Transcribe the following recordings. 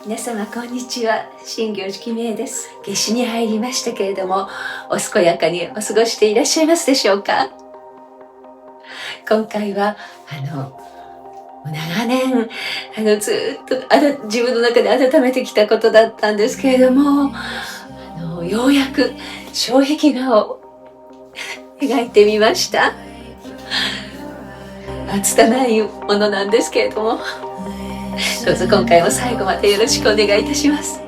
皆様こんにちは、新行寺きめいです。夏至に入りましたけれども、お健やかにお過ごしていらっしゃいますでしょうか。今回は長年ずっと自分の中で温めてきたことだったんですけれども、ようやく障壁画を描いてみました。拙いものなんですけれども、どうぞ今回も最後までよろしくお願いいたします。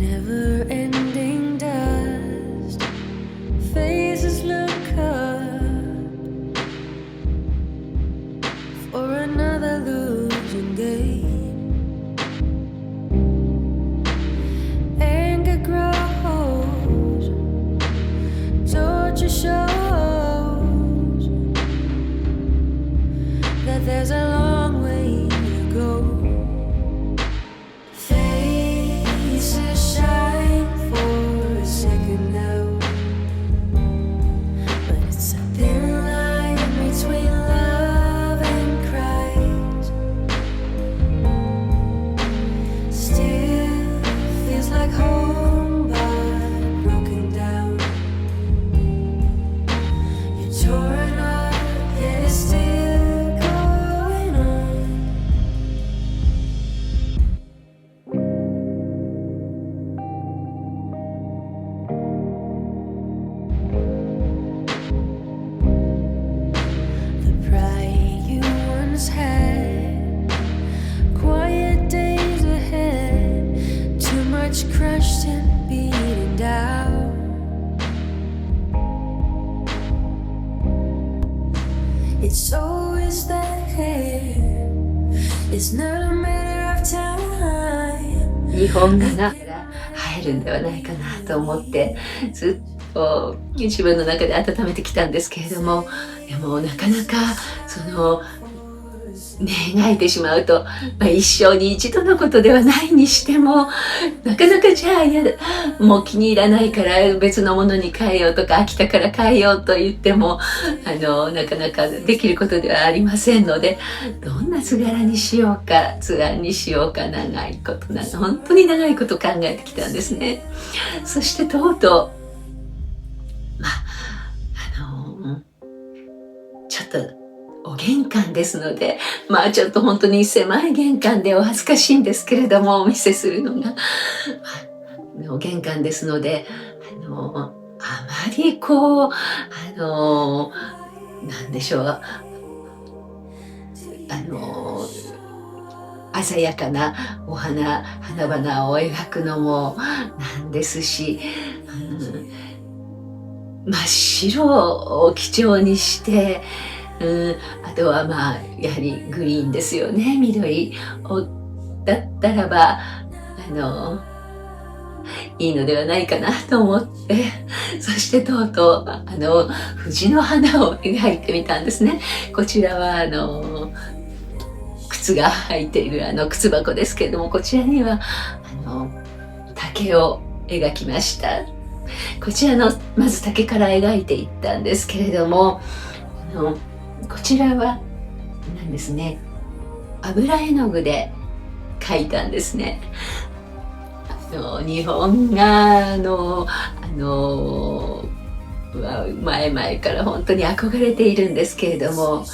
Never ending dust, faces look up for another losing game. Anger grows, torture shows that there's a long way to go. Faces shine for a second now, but it's a thin line between love and cries. Still feels like home, but broken down. You're torn up, yet it's still going on. The pride you once had, quiet days ahead, too much crushed and beaten down. It's always there, it's not a matter of time. 日本画が入るんではないかなと思ってずっと自分の中で温めてきたんですけれども、でもなかなか描いてしまうと、一生に一度のことではないにしても、なかなかじゃあもう気に入らないから別のものに変えようとか、飽きたから変えようと言ってもなかなかできることではありませんので、どんな図柄にしようか、図案にしようか、本当に長いこと考えてきたんですね。そしてとうとうちょっとお玄関ですので、ちょっと本当に狭い玄関でお恥ずかしいんですけれども、お見せするのが、お玄関ですので、あまりなんでしょう、鮮やかな花々を描くのもなんですし、真っ白を基調にして、あとはやはりグリーンですよね。緑だったらばいいのではないかなと思って、そしてとうとう藤の花を描いてみたんですね。こちらは靴が入っている靴箱ですけれども、こちらには竹を描きました。こちらのまず竹から描いていったんですけれども、こちらはなんですね、油絵の具で描いたんですね。日本画前々から本当に憧れているんですけれども、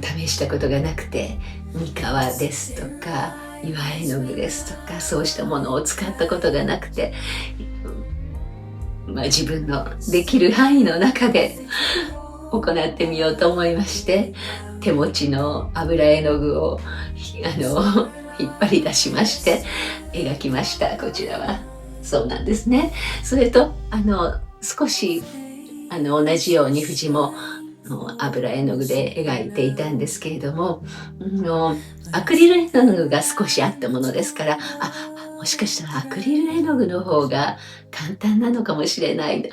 試したことがなくて、三河ですとか岩絵の具ですとか、そうしたものを使ったことがなくて、自分のできる範囲の中で行ってみようと思いまして、手持ちの油絵の具を引っ張り出しまして描きました。こちらはそうなんですね。それと少し同じように藤も油絵の具で描いていたんですけれども、アクリル絵の具が少しあったものですから、もしかしたらアクリル絵の具の方が簡単なのかもしれない、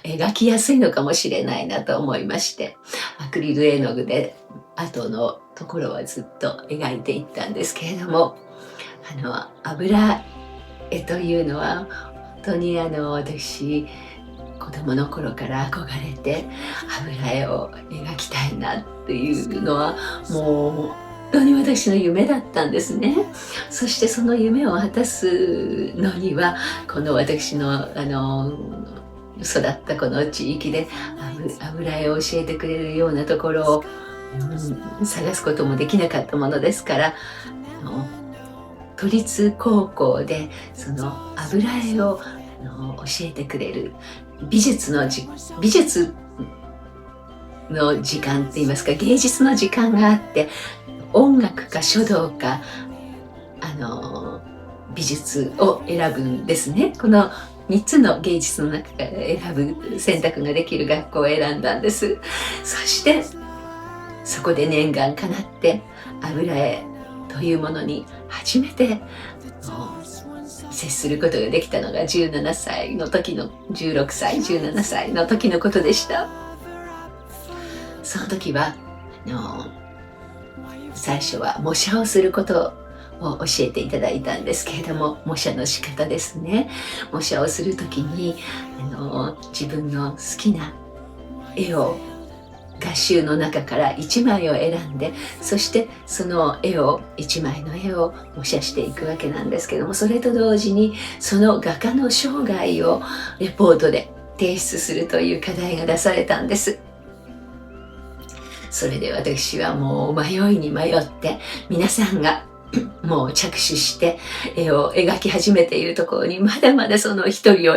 描きやすいのかもしれないなと思いまして、アクリル絵の具で後のところはずっと描いていったんですけれども、油絵というのは本当に私子供の頃から憧れて、油絵を描きたいなっていうのはもう本当に私の夢だったんですね。そしてその夢を果たすのには、この私の育ったこの地域で油絵を教えてくれるようなところを、探すこともできなかったものですから、都立高校でその油絵を教えてくれる美術の時間って言いますか、芸術の時間があって、音楽か書道か美術を選ぶんですね。この3つの芸術の中から選ぶ選択ができる学校を選んだんです。そしてそこで念願かなって油絵というものに初めて接することができたのが17歳の時の16歳17歳の時のことでした。その時は最初は模写をすることを教えていただいたんですけれども、模写の仕方ですね。模写をする時に自分の好きな絵を画集の中から1枚を選んで、そしてその1枚の絵を模写していくわけなんですけども、それと同時にその画家の生涯をレポートで提出するという課題が出されたんです。それで私はもう迷いに迷って、皆さんがもう着手して絵を描き始めているところにまだまだその一人を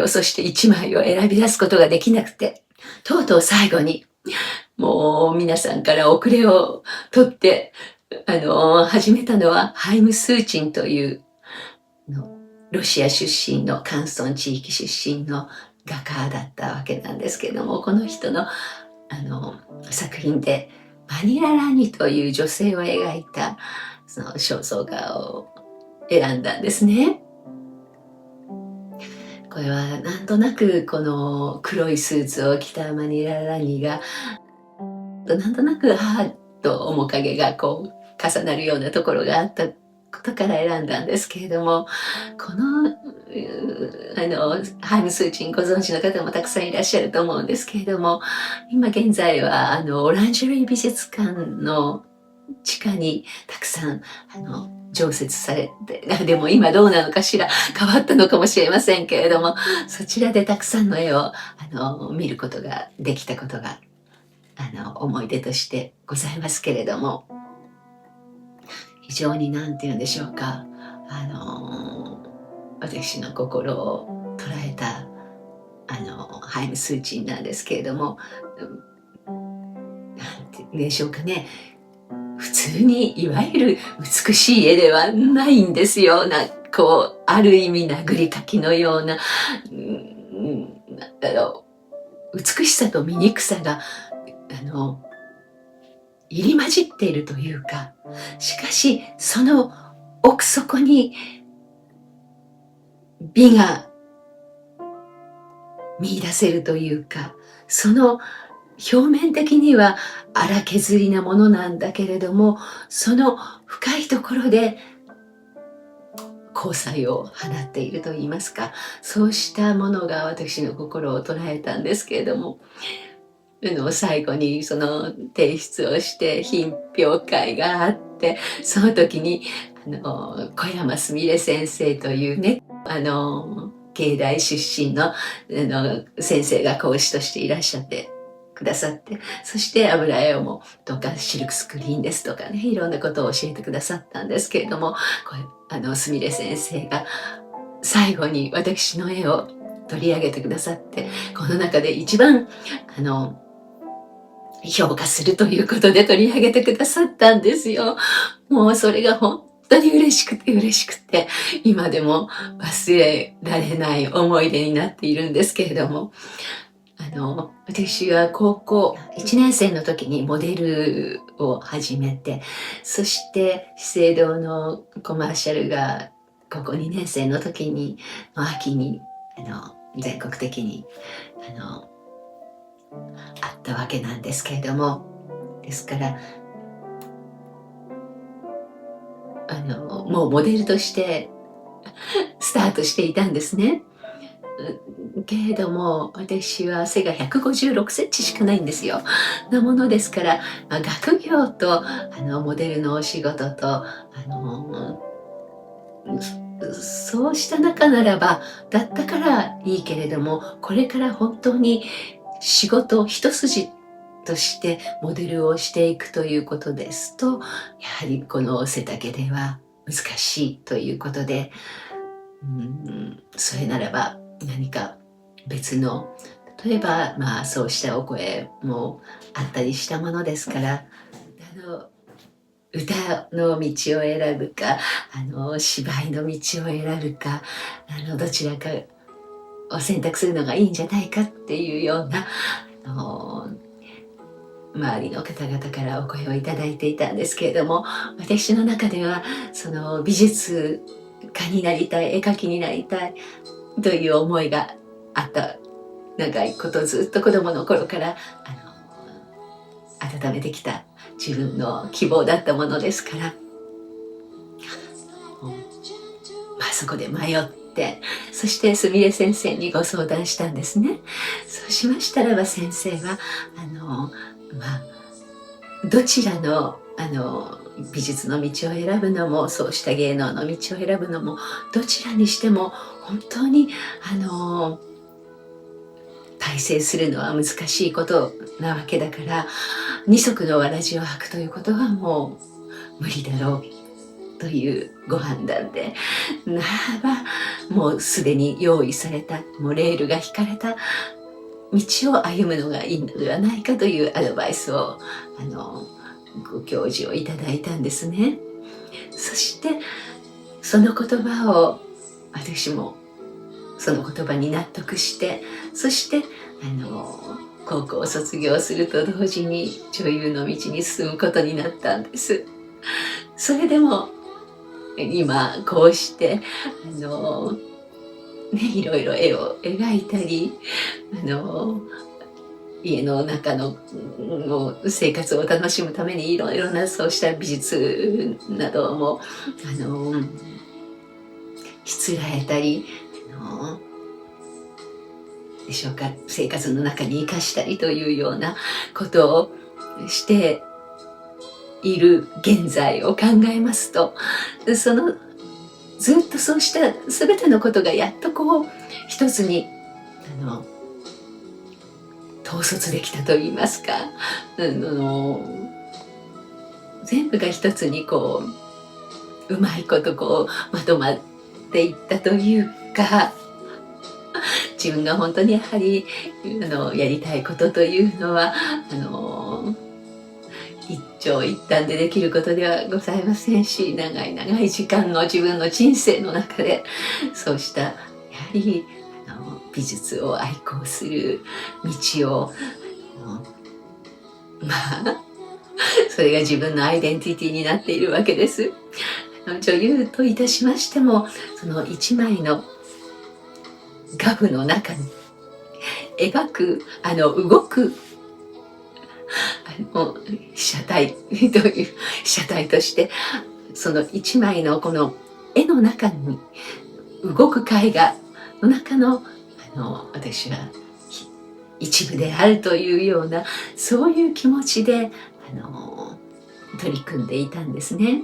そして1枚を選び出すことができなくて、とうとう最後にもう皆さんから遅れを取って始めたのはハイム・スーチンというロシア出身のカンソン地域出身の画家だったわけなんですけども、この人の作品でマニラ・ラニという女性を描いたその肖像画を選んだんですね。これはなんとなくこの黒いスーツを着たマニラ・ラニがなんとなく母と面影がこう重なるようなところがあったことから選んだんですけれども、このハイム・スーチンご存知の方もたくさんいらっしゃると思うんですけれども、今現在はオランジェリー美術館の地下にたくさん常設されて、でも今どうなのかしら、変わったのかもしれませんけれども、そちらでたくさんの絵を見ることができたことが思い出としてございますけれども、非常に何て言うんでしょうか、私の心を捉えたハイム・スーチンなんですけれども、なんて言うんでしょうかね、普通にいわゆる美しい絵ではないんですよ。こうある意味殴り書きのような、美しさと醜さが入り混じっているというか、しかしその奥底に美が見出せるというか、その表面的には荒削りなものなんだけれども、その深いところで光彩を放っているといいますか、そうしたものが私の心を捉えたんですけれども、最後にその提出をして品評会があって、その時に小山すみれ先生というね、芸大出身の先生が講師としていらっしゃってくださって、そして油絵をもとかシルクスクリーンですとかね、いろんなことを教えてくださったんですけれども、すみれ先生が最後に私の絵を取り上げてくださって、この中で一番評価するということで取り上げてくださったんですよ。もうそれが本当に嬉しくて、今でも忘れられない思い出になっているんですけれども、私は高校1年生の時にモデルを始めて、そして資生堂のコマーシャルが高校2年生の時に秋に全国的にあったわけなんですけれども、ですからもうモデルとしてスタートしていたんですね。けれども私は背が156センチしかないんですよ。なものですから、学業とモデルのお仕事とそうした中ならばだったからいいけれども、これから本当に仕事一筋としてモデルをしていくということですと、やはりこの背丈では難しいということで、それならば何か別の、例えばそうしたお声もあったりしたものですから、歌の道を選ぶか、芝居の道を選ぶか、どちらかを選択するのがいいんじゃないかっていうような、周りの方々からお声をいただいていたんですけれども、私の中ではその美術家になりたい、絵描きになりたいという思いがあった。長いことずっと子供の頃から温めてきた自分の希望だったものですから、そこで迷って、そしてすみれ先生にご相談したんですね。そうしましたらば先生はどちらの美術の道を選ぶのも、そうした芸能の道を選ぶのも、どちらにしても本当に大成するのは難しいことなわけだから、二足のわらじを履くということはもう無理だろうというご判断で、ならばもうすでに用意された、もうレールが引かれた道を歩むのがいいのではないかというアドバイスをご教示をいただいたんですね。そしてその言葉を私もその言葉に納得して、そして高校を卒業すると同時に女優の道に進むことになったんです。それでも今こうしていろいろ絵を描いたり、家の中の生活を楽しむためにいろいろなそうした美術などもしつらえたりでしょうか、生活の中に生かしたりというようなことをしている現在を考えますと、ずっとそうした全てのことがやっと一つに統率できたと言いますか、全部が一つにうまいことまとまっていったというか、自分が本当にやはりやりたいことというのは一長一短でできることではございませんし、長い長い時間の自分の人生の中でそうしたやはり美術を愛好する道をそれが自分のアイデンティティになっているわけです。女優といたしましても、その一枚の画布の中に描く動く被写体という被写体として、その一枚のこの絵の中に動く絵画の中の私は一部であるというような、そういう気持ちで取り組んでいたんですね。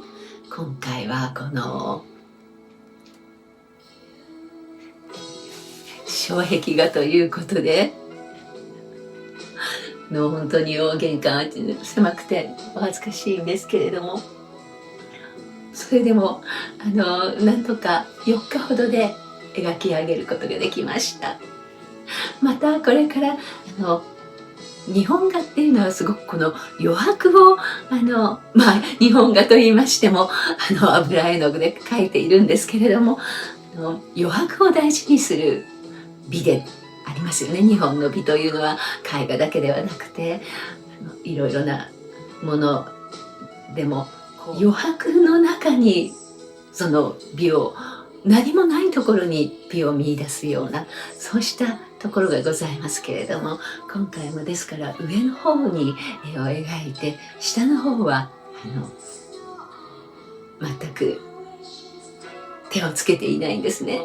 今回はこの障壁画ということで本当に玄関は狭くてお恥ずかしいんですけれども、それでもなんとか4日ほどで描き上げることができました。またこれから日本画っていうのはすごくこの余白を日本画と言いましても油絵の具で描いているんですけれども、余白を大事にする美でありますよね。日本の美というのは絵画だけではなくていろいろなものでも余白の中にその美を、何もないところに美を見出すような、そうしたところがございますけれども、今回もですから上の方に絵を描いて、下の方は全く手をつけていないんですね。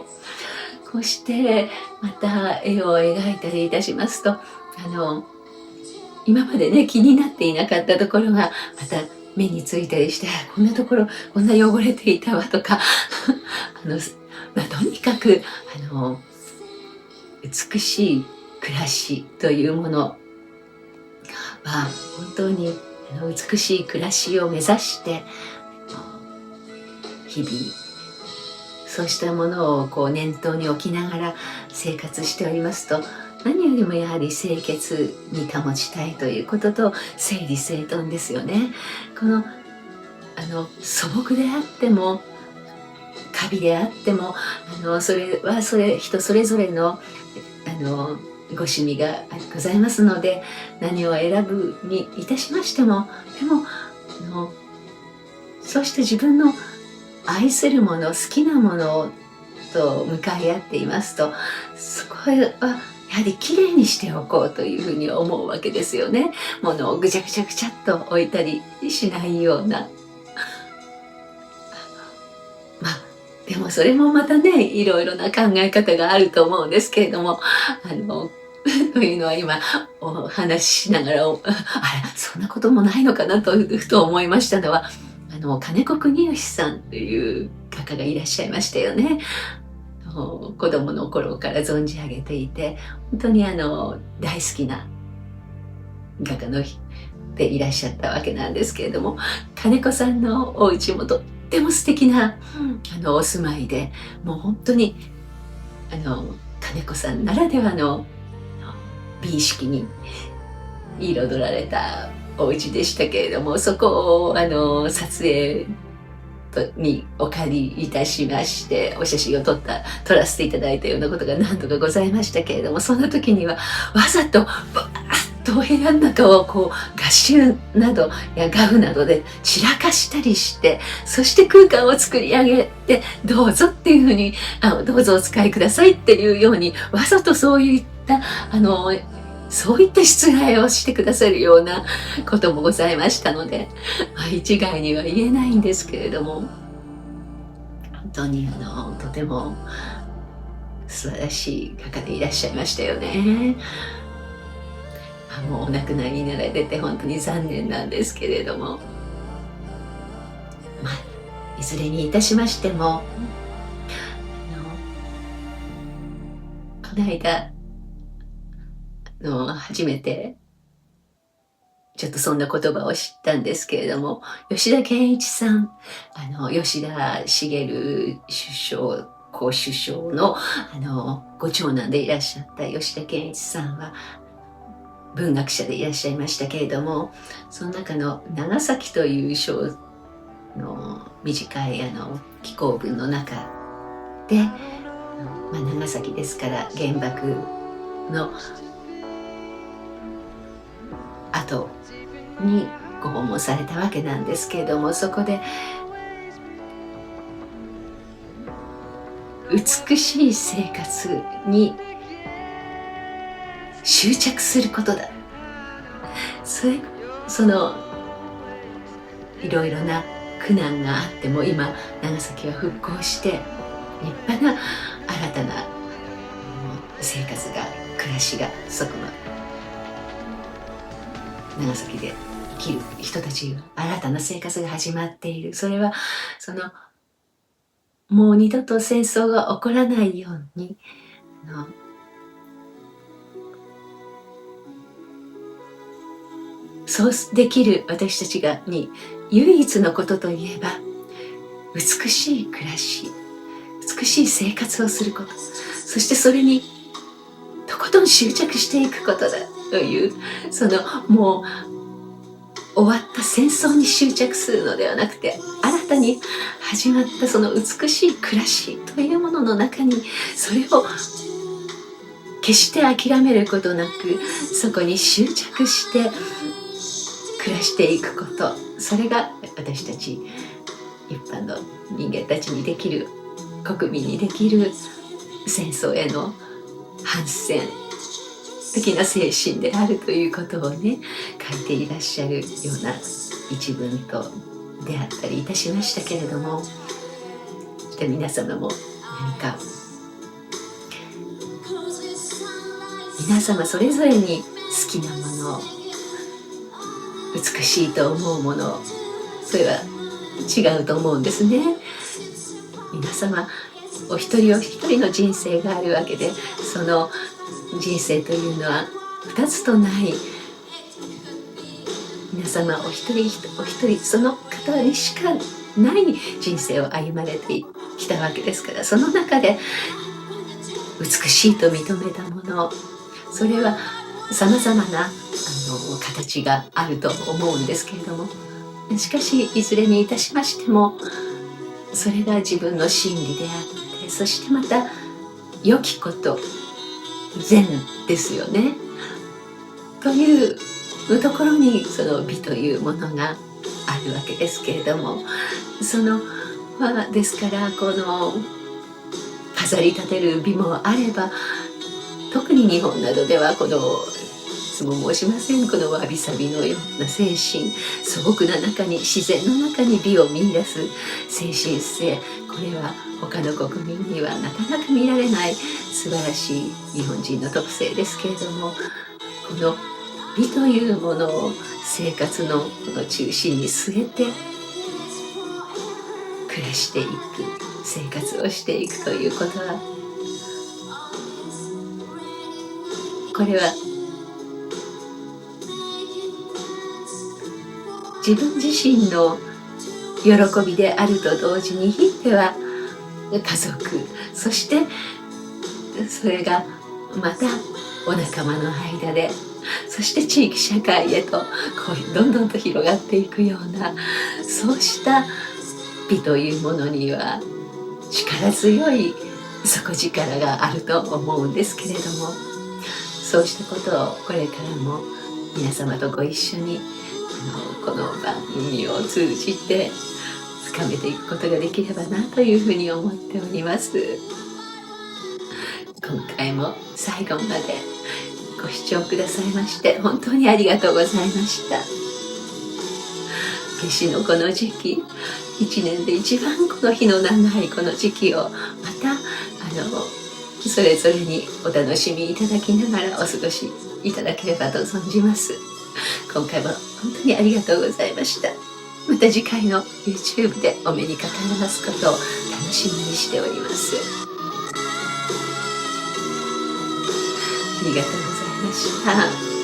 こうしてまた絵を描いたりいたしますと、今までね気になっていなかったところがまた目についたりして、こんなところこんな汚れていたわとかとにかく美しい暮らしというものは本当に美しい暮らしを目指して日々そうしたものを念頭に置きながら生活しておりますと、何よりもやはり清潔に保ちたいということと整理整頓ですよね。この素朴であっても華美であってもそれは人それぞれのご趣味がございますので、何を選ぶにいたしましても、でもそうして自分の愛するもの、好きなものと向かい合っていますと、そこはやはりきれいにしておこうというふうに思うわけですよね。物をぐちゃぐちゃぐちゃっと置いたりしないような。まあでもそれもまたね、いろいろな考え方があると思うんですけれども、というのは今お話ししながら、そんなこともないのかなとふと思いましたのは、金子国義さんという画家がいらっしゃいましたよね。子供の頃から存じ上げていて、本当に大好きな画家のでいらっしゃったわけなんですけれども、金子さんのお家もとっても素敵なお住まいで、もう本当に金子さんならではの美意識に彩られたお家でしたけれども、そこを撮影にお借りいたしまして、お写真を撮らせていただいたようなことが何度かございましたけれども、そんな時にはわざとバーッとお部屋の中を画集などや画布などで散らかしたりして、そして空間を作り上げて、どうぞっていうふうにどうぞお使いくださいっていうように、わざとそういったそういった出題をしてくださるようなこともございましたので、一概には言えないんですけれども、本当にとても素晴らしい画家でいらっしゃいましたよね。もうお亡くなりになられて本当に残念なんですけれども、いずれにいたしましても、この間初めてちょっとそんな言葉を知ったんですけれども、吉田健一さん、吉田茂首相のご長男でいらっしゃった吉田健一さんは文学者でいらっしゃいましたけれども、その中の長崎という章の短い紀行文の中で、長崎ですから原爆の後にご訪問されたわけなんですけれども、そこで美しい生活に執着することだ、いろいろな苦難があっても、今長崎は復興して立派な新たな生活が、暮らしが、そこの長崎で生きる人たちが新たな生活が始まっている。それはもう二度と戦争が起こらないようにそうできる私たちに唯一のことといえば、美しい暮らし、美しい生活をすること、そしてそれにとことん執着していくことだという、もう終わった戦争に執着するのではなくて、新たに始まったその美しい暮らしというものの中に、それを決して諦めることなく、そこに執着して暮らしていくこと、それが私たち一般の人間たちにできる、国民にできる戦争への反戦的な精神であるということをね、書いていらっしゃるような一文と出会ったりいたしましたけれども、で皆様も何か皆様それぞれに好きなもの、美しいと思うもの、それは違うと思うんですね。皆様お一人お一人の人生があるわけで、その人生というのは二つとない、皆様お一人お一人その方にしかない人生を歩まれてきたわけですから、その中で美しいと認めたもの、それはさまざまな形があると思うんですけれども、しかしいずれにいたしましても、それが自分の真理であって、そしてまた良きこと、善ですよね。というところにその美というものがあるわけですけれども、そのですからこの飾り立てる美もあれば、特に日本などではこのいつも申しません、このわびさびのような精神、素朴な中に、自然の中に美を見出す精神性、これは他の国民にはなかなか見られない素晴らしい日本人の特性ですけれども、この美というものを生活のこの中心に据えて暮らしていく、生活をしていくということは、これは自分自身の喜びであると同時に、ひいては家族、そしてそれがまたお仲間の間で、そして地域社会へとこうどんどんと広がっていくような、そうした美というものには力強い底力があると思うんですけれども、そうしたことをこれからも皆様とご一緒にこの番組を通じて深めていくことができればなというふうに思っております。今回も最後までご視聴くださいまして本当にありがとうございました。夏至のこの時期、一年で一番この日の長いこの時期をまたそれぞれにお楽しみいただきながらお過ごしいただければと存じます。今回も本当にありがとうございました。また次回の YouTube でお目にかかりますことを楽しみにしております。ありがとうございました。